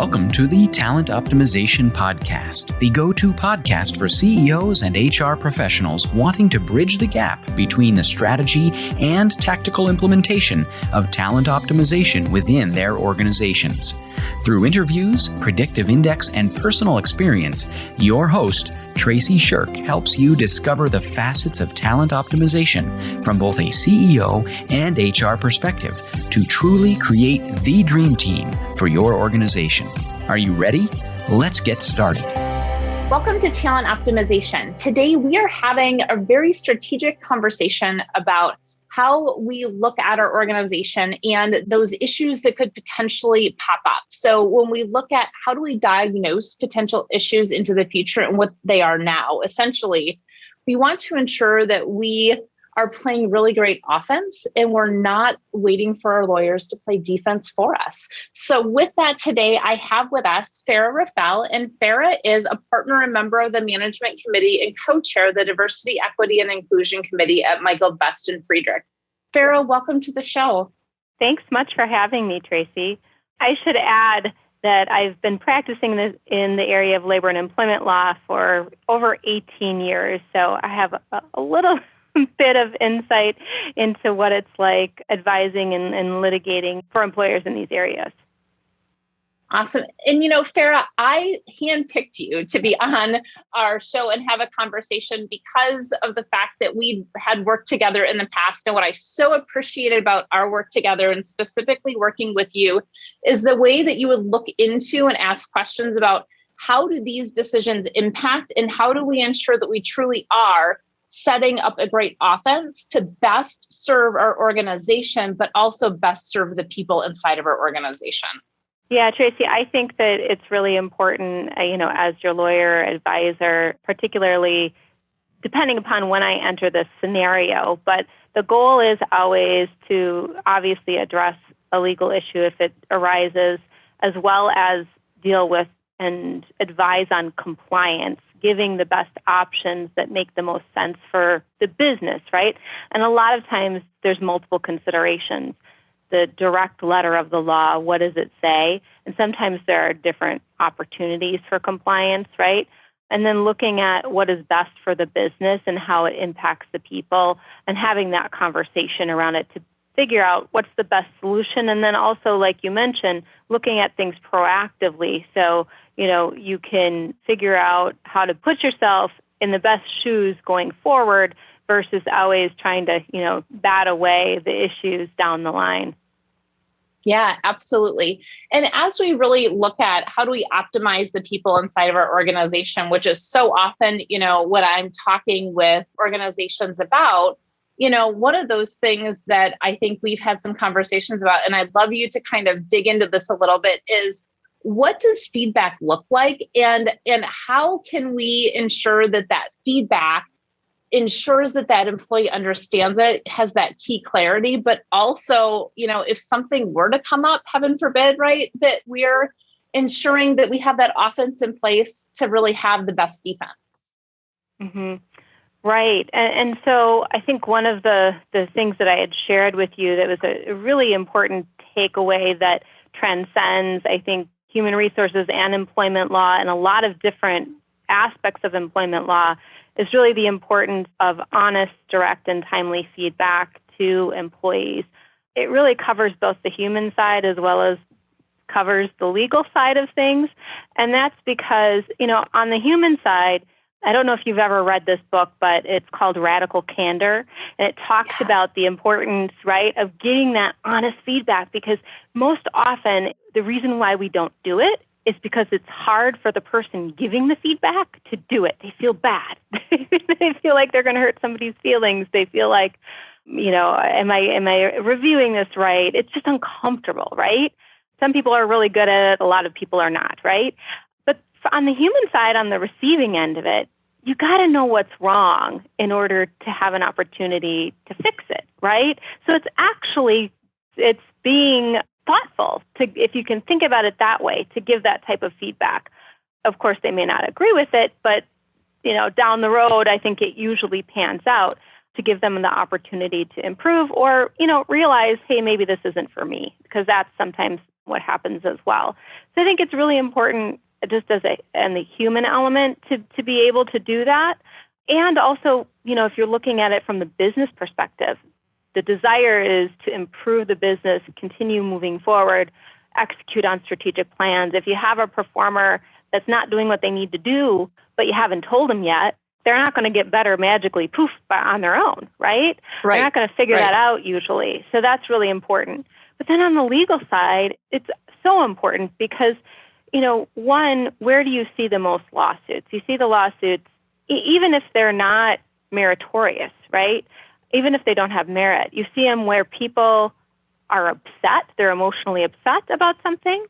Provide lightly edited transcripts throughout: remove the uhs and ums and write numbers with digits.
Welcome to the Talent Optimization Podcast, the go-to podcast for CEOs and HR professionals wanting to bridge the gap between the strategy and tactical implementation of talent optimization within their organizations. Through interviews, predictive index, and personal experience, your host, Tracy Shirk, helps you discover the facets of talent optimization from both a CEO and HR perspective to truly create the dream team for your organization. Are you ready? Let's get started. Welcome to Talent Optimization. Today, we are having a very strategic conversation about how we look at our organization and those issues that could potentially pop up. So when we look at how do we diagnose potential issues into the future and what they are now, essentially, we want to ensure that we are playing really great offense and we're not waiting for our lawyers to play defense for us. So with that today, I have with us Farrah Rifelj, and Farrah is a partner and member of the management committee and co-chair of the Diversity, Equity, and Inclusion Committee at Michael Best Friedrich. Farrah, welcome to the show. Thanks much for having me, Tracy. I should add that I've been practicing this in the area of labor and employment law for over 18 years. So I have a little bit of insight into what it's like advising and litigating for employers in these areas. Awesome. And Farrah, I handpicked you to be on our show and have a conversation because of the fact that we had worked together in the past. And what I so appreciated about our work together, and specifically working with you, is the way that you would look into and ask questions about how do these decisions impact and how do we ensure that we truly are setting up a great offense to best serve our organization, but also best serve the people inside of our organization. Yeah, Tracy, I think that it's really important, as your lawyer, advisor, particularly depending upon when I enter this scenario. But the goal is always to obviously address a legal issue if it arises, as well as deal with and advise on compliance, giving the best options that make the most sense for the business, right? And a lot of times there's multiple considerations. The direct letter of the law, what does it say? And sometimes there are different opportunities for compliance, right? And then looking at what is best for the business and how it impacts the people and having that conversation around it to figure out what's the best solution. And then also, like you mentioned, looking at things proactively. So, you can figure out how to put yourself in the best shoes going forward versus always trying to, bat away the issues down the line. Yeah, absolutely. And as we really look at how do we optimize the people inside of our organization, which is so often, what I'm talking with organizations about, one of those things that I think we've had some conversations about, and I'd love you to kind of dig into this a little bit, is what does feedback look like? And how can we ensure that feedback ensures that employee understands it, has that key clarity, but also, if something were to come up, heaven forbid, right, that we're ensuring that we have that offense in place to really have the best defense. Mm-hmm. Right. And so I think one of the things that I had shared with you that was a really important takeaway that transcends, I think, human resources and employment law and a lot of different aspects of employment law is really the importance of honest, direct, and timely feedback to employees. It really covers both the human side as well as covers the legal side of things. And that's because, on the human side, I don't know if you've ever read this book, but it's called Radical Candor. And it talks about the importance, right, of getting that honest feedback, because most often the reason why we don't do it is because it's hard for the person giving the feedback to do it. They feel bad. They feel like they're going to hurt somebody's feelings. They feel like, am I reviewing this right? It's just uncomfortable, right? Some people are really good at it. A lot of people are not, right? But on the human side, on the receiving end of it, you got to know what's wrong in order to have an opportunity to fix it, right? So it's being thoughtful to, if you can think about it that way, to give that type of feedback. Of course, they may not agree with it, but down the road, I think it usually pans out to give them the opportunity to improve or, realize, hey, maybe this isn't for me, because that's sometimes what happens as well. So I think it's really important just and the human element to be able to do that. And also, if you're looking at it from the business perspective, the desire is to improve the business, continue moving forward, execute on strategic plans. If you have a performer that's not doing what they need to do, but you haven't told them yet, they're not going to get better magically, poof, on their own, right? They're not going to figure that out usually. So that's really important. But then on the legal side, it's so important because, one, where do you see the most lawsuits? You see the lawsuits, even if they're not meritorious, right? Even if they don't have merit, you see them where people are upset, they're emotionally upset about something,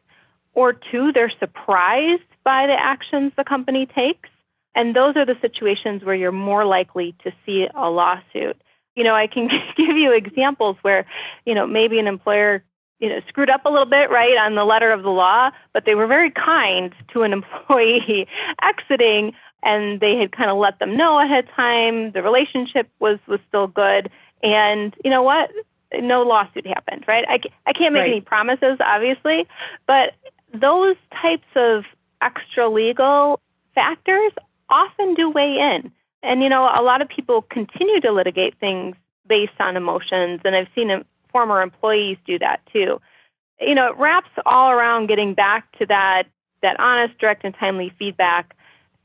or two, they're surprised by the actions the company takes. And those are the situations where you're more likely to see a lawsuit. I can give you examples where, maybe an employer, screwed up a little bit, right, on the letter of the law, but they were very kind to an employee exiting, and they had kind of let them know ahead of time. The relationship was still good. And you know what? No lawsuit happened, right? I can't make any promises, obviously, but those types of extra legal factors often do weigh in. And, a lot of people continue to litigate things based on emotions, and I've seen former employees do that too. It wraps all around getting back to that honest, direct, and timely feedback.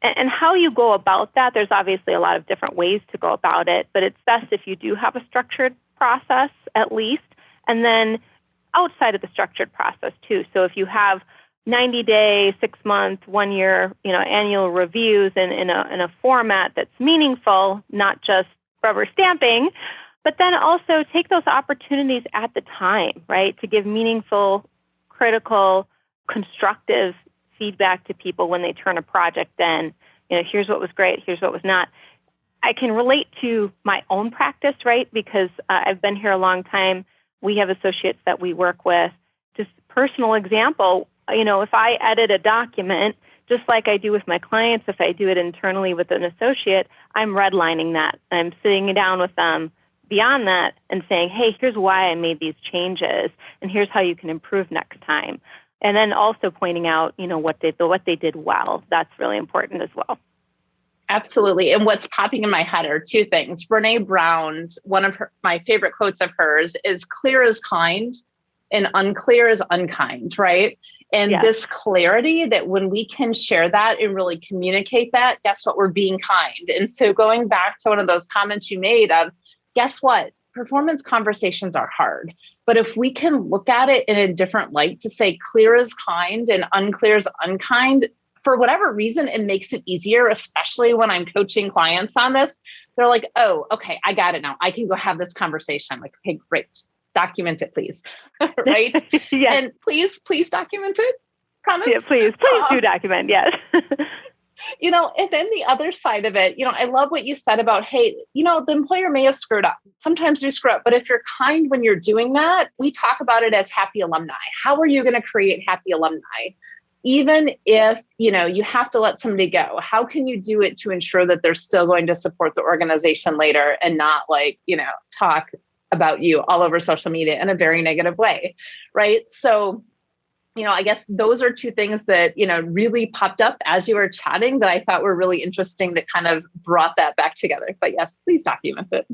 And how you go about that, there's obviously a lot of different ways to go about it, but it's best if you do have a structured process at least, and then outside of the structured process too. So if you have 90-day, 6-month, 1-year, annual reviews in a format that's meaningful, not just rubber stamping, but then also take those opportunities at the time, right, to give meaningful, critical, constructive feedback to people when they turn a project in. Here's what was great, here's what was not. I can relate to my own practice, right, because I've been here a long time. We have associates that we work with. Just personal example, if I edit a document, just like I do with my clients, if I do it internally with an associate, I'm redlining that. I'm sitting down with them beyond that and saying, hey, here's why I made these changes, and here's how you can improve next time. And then also pointing out, what they did well. That's really important as well. Absolutely. And what's popping in my head are two things. Brene Brown's, my favorite quotes of hers is clear is kind and unclear is unkind, right? And this clarity that when we can share that and really communicate that, guess what? We're being kind. And so going back to one of those comments you made of, guess what? Performance conversations are hard. But if we can look at it in a different light to say clear is kind and unclear is unkind, for whatever reason, it makes it easier, especially when I'm coaching clients on this. They're like, oh, okay, I got it now. I can go have this conversation. I'm like, okay, great. Document it, please. Right? Yes. And please document it. Promise? Yeah, please do document. Yes. And then the other side of it, I love what you said about, hey, the employer may have screwed up. Sometimes we screw up, but if you're kind when you're doing that, we talk about it as happy alumni. How are you going to create happy alumni? Even if, you have to let somebody go, how can you do it to ensure that they're still going to support the organization later and not talk about you all over social media in a very negative way, right? So, I guess those are two things that, really popped up as you were chatting that I thought were really interesting that kind of brought that back together. But yes, please document it.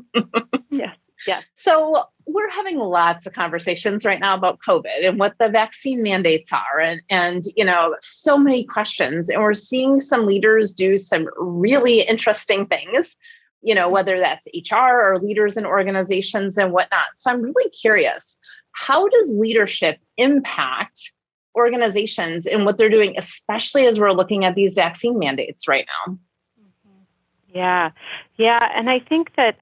Yeah. So we're having lots of conversations right now about COVID and what the vaccine mandates are and so many questions. And we're seeing some leaders do some really interesting things, whether that's HR or leaders in organizations and whatnot. So I'm really curious, how does leadership impact organizations and what they're doing, especially as we're looking at these vaccine mandates right now? Yeah. And I think that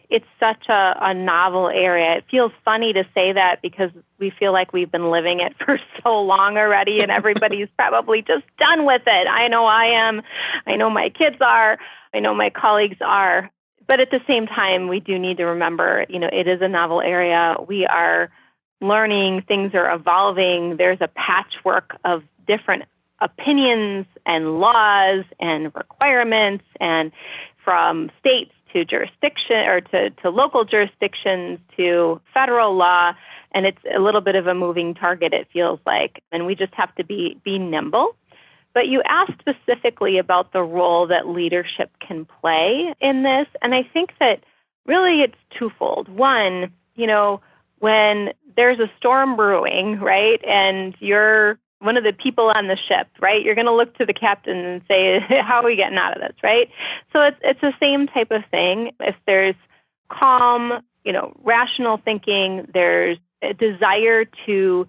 it's such a novel area. It feels funny to say that because we feel like we've been living it for so long already and everybody's probably just done with it. I know I am. I know my kids are. I know my colleagues are. But at the same time, we do need to remember, it is a novel area. We are learning, things are evolving. There's a patchwork of different opinions and laws and requirements, and from states to jurisdiction or to local jurisdictions to federal law. And it's a little bit of a moving target, it feels like. And we just have to be nimble. But you asked specifically about the role that leadership can play in this. And I think that really it's twofold. One, when there's a storm brewing, right, and you're one of the people on the ship, right, you're going to look to the captain and say, how are we getting out of this, right? So it's the same type of thing. If there's calm, rational thinking, there's a desire to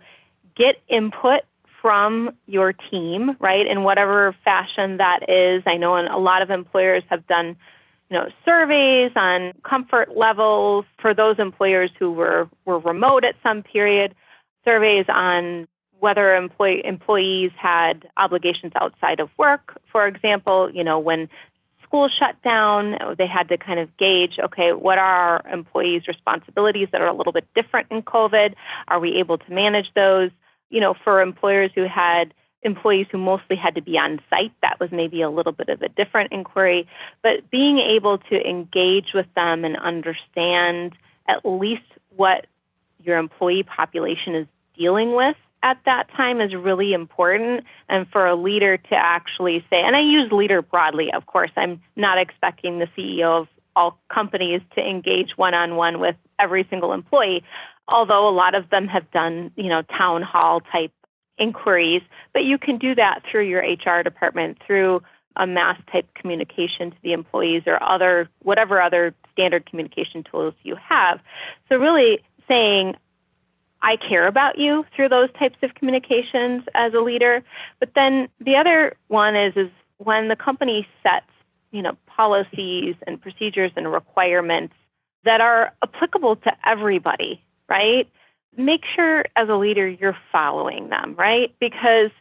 get input from your team, right, in whatever fashion that is. I know a lot of employers have done, surveys on comfort levels for those employers who were remote at some period, surveys on whether employees had obligations outside of work. For example, when school shut down, they had to kind of gauge, okay, what are our employees' responsibilities that are a little bit different in COVID? Are we able to manage those? For employers who had employees who mostly had to be on site, that was maybe a little bit of a different inquiry. But being able to engage with them and understand at least what your employee population is dealing with at that time is really important. And for a leader to actually say, and I use leader broadly, of course, I'm not expecting the CEO of all companies to engage one-on-one with every single employee, although a lot of them have done, town hall type inquiries, but you can do that through your HR department, through a mass type communication to the employees or whatever other standard communication tools you have. So really saying, I care about you through those types of communications as a leader. But then the other one is when the company sets, policies and procedures and requirements that are applicable to everybody, right? Make sure as a leader you're following them, right? Because,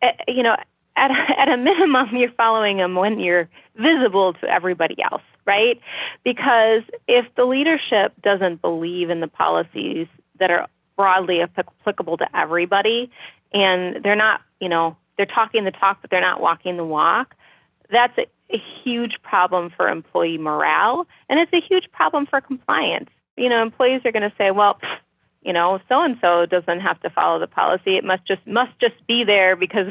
at a minimum, you're following them when you're visible to everybody else, right? Because if the leadership doesn't believe in the policies that are broadly applicable to everybody, and they're not, they're talking the talk, but they're not walking the walk, that's a huge problem for employee morale, and it's a huge problem for compliance. Employees are going to say, well, so-and-so doesn't have to follow the policy. It must just be there because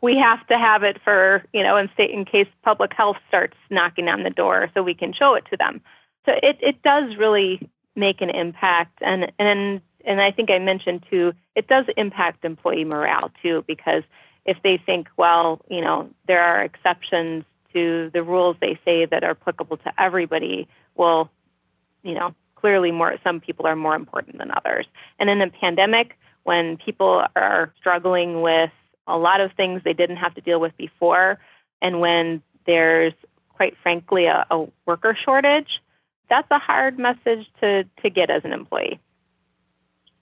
we have to have it for, in case public health starts knocking on the door so we can show it to them. So it does really make an impact. And I think I mentioned too, it does impact employee morale too, because if they think, well, there are exceptions to the rules they say that are applicable to everybody, well, clearly some people are more important than others. And in a pandemic, when people are struggling with a lot of things they didn't have to deal with before, and when there's, quite frankly, a worker shortage, that's a hard message to get as an employee.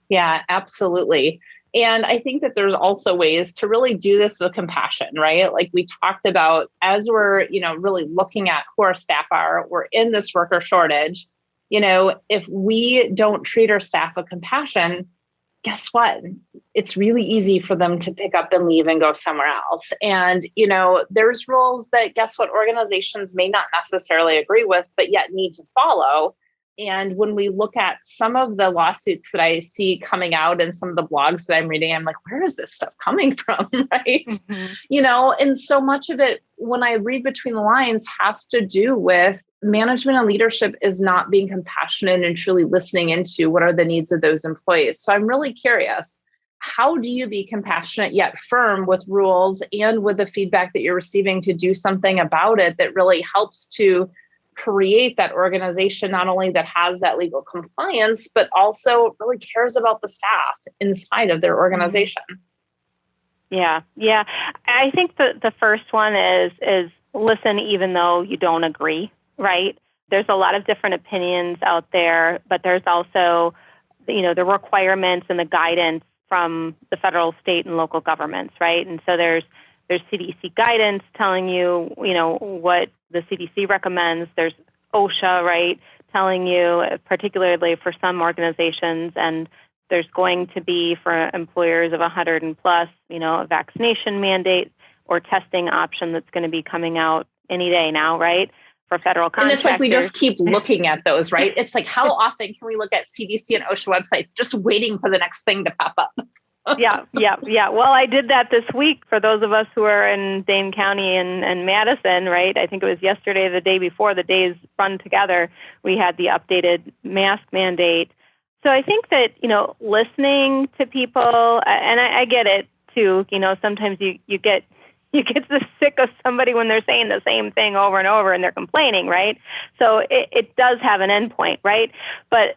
Yeah, absolutely. And I think that there's also ways to really do this with compassion, right? Like we talked about, as we're, really looking at who our staff are, we're in this worker shortage. If we don't treat our staff with compassion, guess what? It's really easy for them to pick up and leave and go somewhere else. And, there's rules that, guess what, organizations may not necessarily agree with, but yet need to follow. And when we look at some of the lawsuits that I see coming out and some of the blogs that I'm reading, I'm like, where is this stuff coming from? Right. Mm-hmm. And so much of it, when I read between the lines, has to do with management and leadership is not being compassionate and truly listening into what are the needs of those employees. So I'm really curious, how do you be compassionate yet firm with rules and with the feedback that you're receiving to do something about it that really helps to create that organization, not only that has that legal compliance, but also really cares about the staff inside of their organization? Yeah. I think the first one is listen, even though you don't agree, right? There's a lot of different opinions out there, but there's also, the requirements and the guidance from the federal, state, and local governments, right? And so there's CDC guidance telling you, what the CDC recommends. There's OSHA, right, telling you, particularly for some organizations, and there's going to be for employers of 100 and plus, a vaccination mandate or testing option that's going to be coming out any day now, right, for federal And contractors. it's like we just keep looking at those, right? It's like, how often can we look at CDC and OSHA websites just waiting for the next thing to pop up? Yeah. Well, I did that this week for those of us who are in Dane County and Madison, right? I think it was yesterday, the day before, the days run together, we had the updated mask mandate. So I think that, listening to people, and I get it too, sometimes you get so sick of somebody when they're saying the same thing over and over and they're complaining, right? So it does have an endpoint, right? But,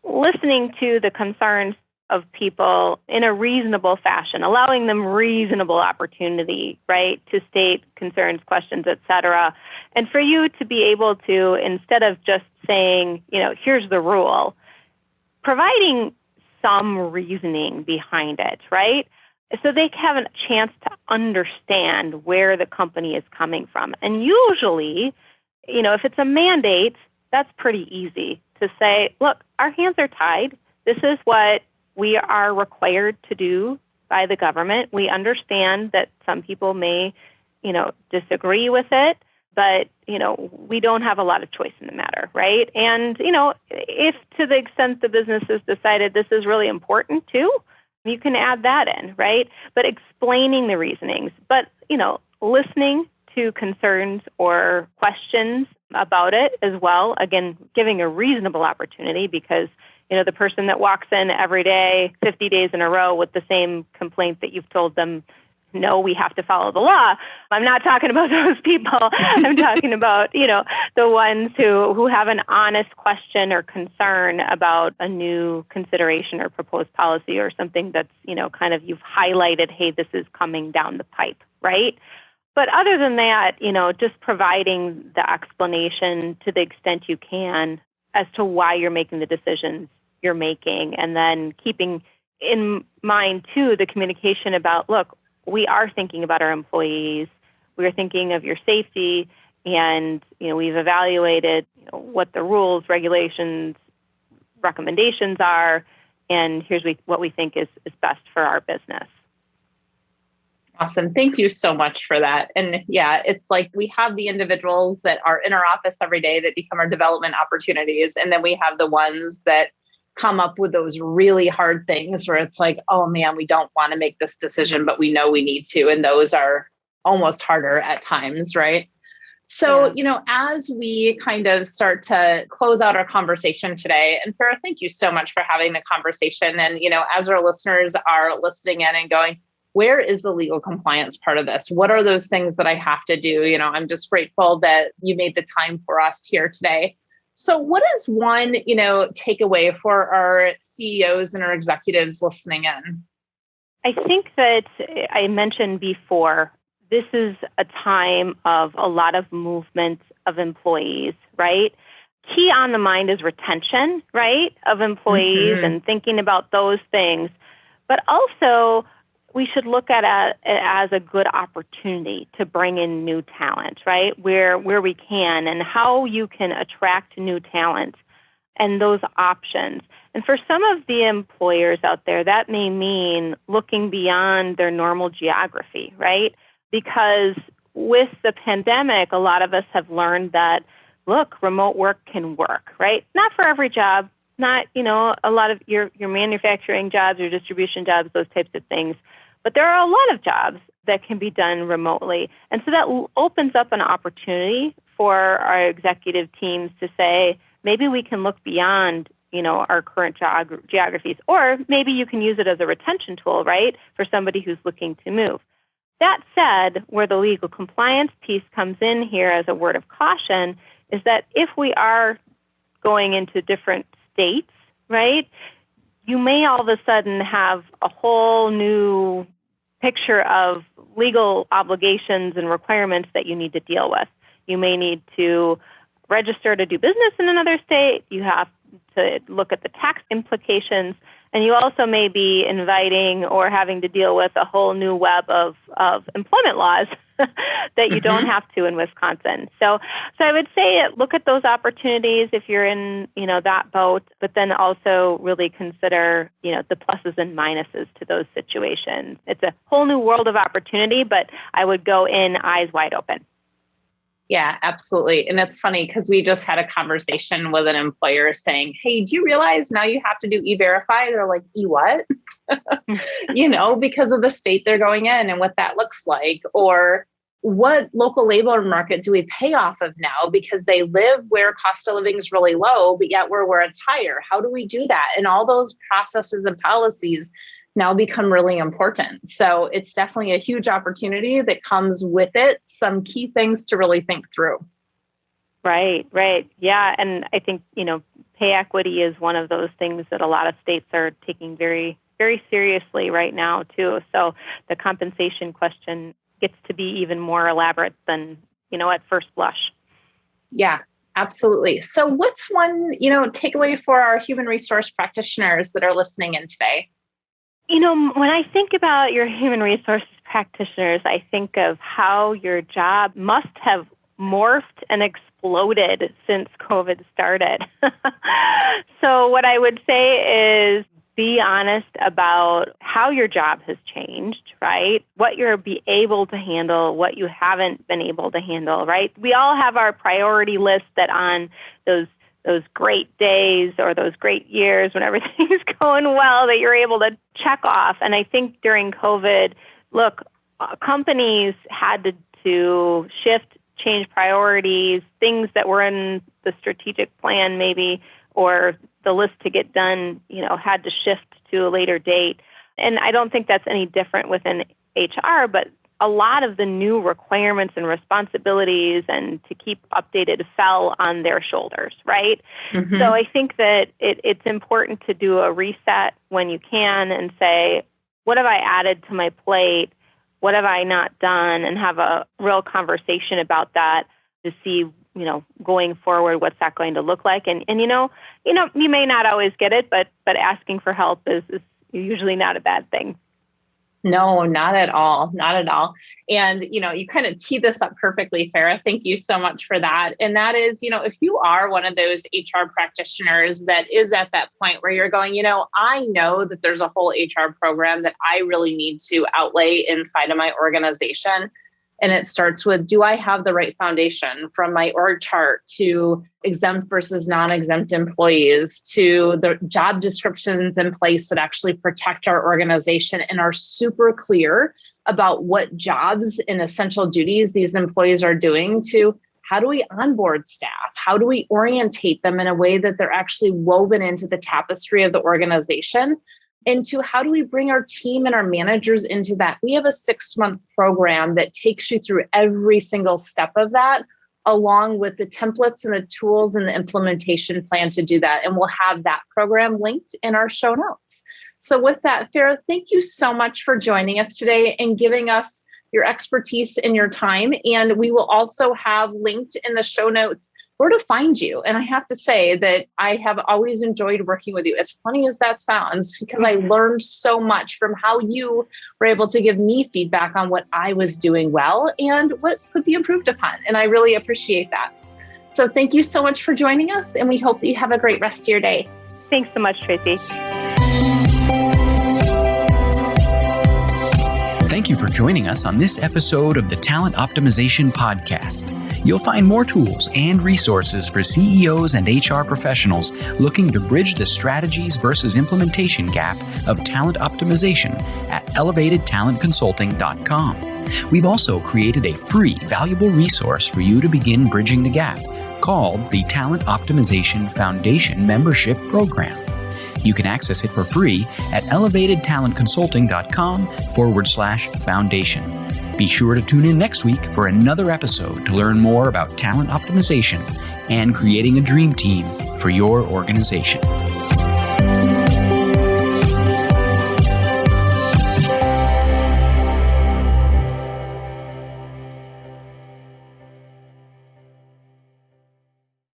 listening to the concerns of people in a reasonable fashion, allowing them reasonable opportunity, right, to state concerns, questions, et cetera. And for you to be able to, instead of just saying, here's the rule, providing some reasoning behind it, right? So they have a chance to understand where the company is coming from. And usually, if it's a mandate, that's pretty easy to say, look, our hands are tied. This is what we are required to do by the government. We understand that some people may, disagree with it, but, we don't have a lot of choice in the matter, right? And, if to the extent the business has decided this is really important too, you can add that in, right? But explaining the reasonings, but, listening to concerns or questions about it as well. Again, giving a reasonable opportunity because, the person that walks in every day, 50 days in a row with the same complaint that you've told them, no, we have to follow the law. I'm not talking about those people. I'm talking about, the ones who have an honest question or concern about a new consideration or proposed policy or something that's, kind of you've highlighted, hey, this is coming down the pipe, right? But other than that, just providing the explanation to the extent you can as to why you're making the decisions you're making, and then keeping in mind, too, the communication about, look, we are thinking about our employees. We're thinking of your safety, and we've evaluated what the rules, regulations, recommendations are, and here's what we think is best for our business. Awesome. Thank you so much for that. And yeah, it's like we have the individuals that are in our office every day that become our development opportunities. And then we have the ones that come up with those really hard things where it's like, oh man, we don't want to make this decision, but we know we need to. And those are almost harder at times, right? So, as we kind of start to close out our conversation today, and Farrah, thank you so much for having the conversation. And, as our listeners are listening in and going, where is the legal compliance part of this? What are those things that I have to do? I'm just grateful that you made the time for us here today. So what is one, takeaway for our CEOs and our executives listening in? I think that I mentioned before, this is a time of a lot of movement of employees, right? Key on the mind is retention, right, of employees and thinking about those things. But also, we should look at it as a good opportunity to bring in new talent, right? Where we can, and how you can attract new talent and those options. And for some of the employers out there, that may mean looking beyond their normal geography, right? Because with the pandemic, a lot of us have learned that, look, remote work can work, right? Not for every job, not, a lot of your manufacturing jobs or distribution jobs, those types of things. But there are a lot of jobs that can be done remotely. And so that opens up an opportunity for our executive teams to say, maybe we can look beyond, our current geographies, or maybe you can use it as a retention tool, right, for somebody who's looking to move. That said, where the legal compliance piece comes in here as a word of caution is that if we are going into different states, right, you may all of a sudden have a whole new picture of legal obligations and requirements that you need to deal with. You may need to register to do business in another state. You have to look at the tax implications. And you also may be inviting or having to deal with a whole new web of employment laws that you don't have to in Wisconsin. So I would say look at those opportunities if you're in, that boat, but then also really consider, the pluses and minuses to those situations. It's a whole new world of opportunity, but I would go in eyes wide open. Yeah, absolutely. And it's funny because we just had a conversation with an employer saying, hey, do you realize now you have to do E-Verify? They're like, E-what? Because of the state they're going in and what that looks like. Or what local labor market do we pay off of now? Because they live where cost of living is really low, but yet we're where it's higher. How do we do that? And all those processes and policies now become really important. So it's definitely a huge opportunity that comes with it. Some key things to really think through. Right. Yeah. And I think, pay equity is one of those things that a lot of states are taking very, very seriously right now, too. So the compensation question gets to be even more elaborate than, at first blush. Yeah, absolutely. So what's one, takeaway for our human resource practitioners that are listening in today? When I think about your human resources practitioners, I think of how your job must have morphed and exploded since COVID started. So what I would say is be honest about how your job has changed, right? What you're able to handle, what you haven't been able to handle, right? We all have our priority list that on those great days or those great years when everything's going well that you're able to check off. And I think during COVID, companies had to shift, change priorities, things that were in the strategic plan maybe, or the list to get done, had to shift to a later date. And I don't think that's any different within HR, but a lot of the new requirements and responsibilities and to keep updated fell on their shoulders, right? Mm-hmm. So I think that it's important to do a reset when you can and say, what have I added to my plate? What have I not done? And have a real conversation about that to see, going forward, what's that going to look like? And you may not always get it, but asking for help is usually not a bad thing. No, not at all. Not at all. And, you kind of tee this up perfectly, Farrah. Thank you so much for that. And that is, if you are one of those HR practitioners that is at that point where you're going, I know that there's a whole HR program that I really need to outlay inside of my organization. And it starts with, do I have the right foundation from my org chart to exempt versus non-exempt employees to the job descriptions in place that actually protect our organization and are super clear about what jobs and essential duties these employees are doing, to how do we onboard staff? How do we orientate them in a way that they're actually woven into the tapestry of the organization? Into how do we bring our team and our managers into that? We have a 6-month program that takes you through every single step of that, along with the templates and the tools and the implementation plan to do that. And we'll have that program linked in our show notes. So with that, Farrah, thank you so much for joining us today and giving us your expertise and your time. And we will also have linked in the show notes where to find you. And I have to say that I have always enjoyed working with you, as funny as that sounds, because I learned so much from how you were able to give me feedback on what I was doing well and what could be improved upon. And I really appreciate that. So thank you so much for joining us. And we hope that you have a great rest of your day. Thanks so much, Tracy. Thank you for joining us on this episode of the Talent Optimization Podcast. You'll find more tools and resources for CEOs and HR professionals looking to bridge the strategies versus implementation gap of talent optimization at elevatedtalentconsulting.com. We've also created a free, valuable resource for you to begin bridging the gap called the Talent Optimization Foundation Membership Program. You can access it for free at elevatedtalentconsulting.com/foundation. Be sure to tune in next week for another episode to learn more about talent optimization and creating a dream team for your organization.